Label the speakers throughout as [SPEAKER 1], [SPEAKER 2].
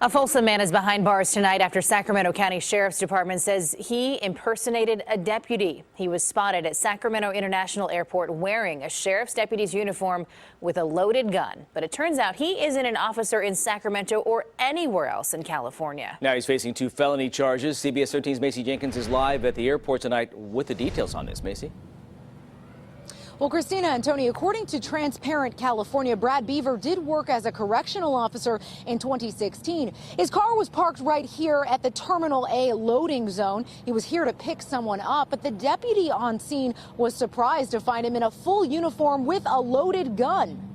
[SPEAKER 1] A Folsom man is behind bars tonight after Sacramento County Sheriff's Department says he impersonated a deputy. He was spotted at Sacramento International Airport wearing a sheriff's deputy's uniform with a loaded gun. But it turns out he isn't an officer in Sacramento or anywhere else in California.
[SPEAKER 2] Now he's facing 2 felony charges. CBS 13's Macy Jenkins is live at the airport tonight with the details on this. Macy?
[SPEAKER 3] Well, Christina and Tony, according to Transparent California, Brad Beaver did work as a correctional officer in 2016. His car was parked right here at the Terminal A loading zone. He was here to pick someone up, but the deputy on scene was surprised to find him in a full uniform with a loaded gun.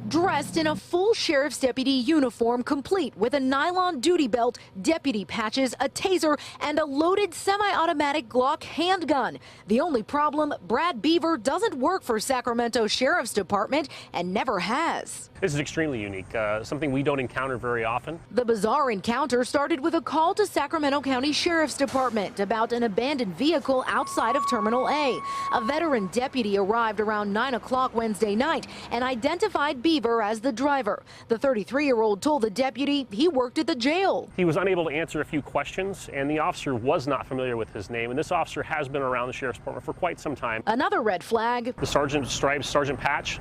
[SPEAKER 3] Dressed in a full sheriff's deputy uniform, complete with a nylon duty belt, deputy patches, a taser, and a loaded semi-automatic Glock handgun. The only problem, Brad Beaver doesn't work for Sacramento Sheriff's Department and never has.
[SPEAKER 4] This is extremely unique, something we don't encounter very often.
[SPEAKER 3] The bizarre encounter started with a call to Sacramento County Sheriff's Department about an abandoned vehicle outside of Terminal A. A veteran deputy arrived around 9 o'clock Wednesday night and identified Beaver as the driver. The 33-year-old told the deputy he worked at the jail.
[SPEAKER 4] He was unable to answer a few questions, and the officer was not familiar with his name. And this officer has been around the Sheriff's Department for quite some time.
[SPEAKER 3] Another red flag.
[SPEAKER 4] The sergeant stripes, sergeant patch.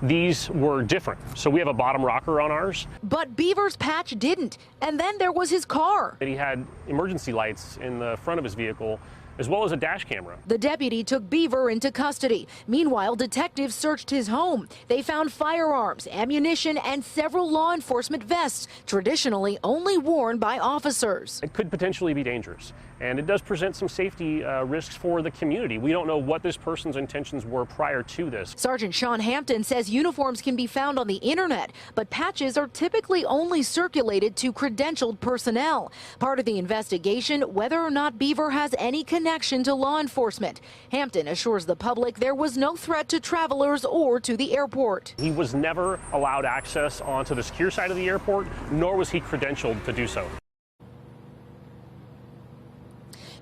[SPEAKER 4] These were different. So we have a bottom rocker on ours.
[SPEAKER 3] But Beaver's patch didn't. And then there was his car.
[SPEAKER 4] He had emergency lights in the front of his vehicle, as well as a dash camera.
[SPEAKER 3] The deputy took Beaver into custody. Meanwhile, detectives searched his home. They found firearms, ammunition, and several law enforcement vests, traditionally only worn by officers.
[SPEAKER 4] It could potentially be dangerous, and it does present some safety risks for the community. We don't know what this person's intentions were prior to this.
[SPEAKER 3] Sergeant Sean Hampton says uniforms can be found on the internet, but patches are typically only circulated to credentialed personnel. Part of the investigation, whether or not Beaver has any connection to law enforcement. Hampton assures the public there was no threat to travelers or to the airport.
[SPEAKER 4] He was never allowed access onto the secure side of the airport, nor was he credentialed to do so.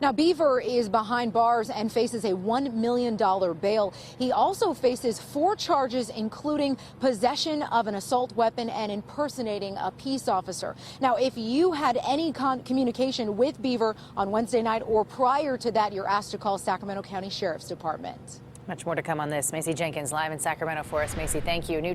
[SPEAKER 3] Now, Beaver is behind bars and faces a $1 million bail. He also faces 4 charges, including possession of an assault weapon and impersonating a peace officer. Now, if you had any communication with Beaver on Wednesday night or prior to that, you're asked to call Sacramento County Sheriff's Department.
[SPEAKER 1] Much more to come on this. Macy Jenkins live in Sacramento for us. Macy, thank you.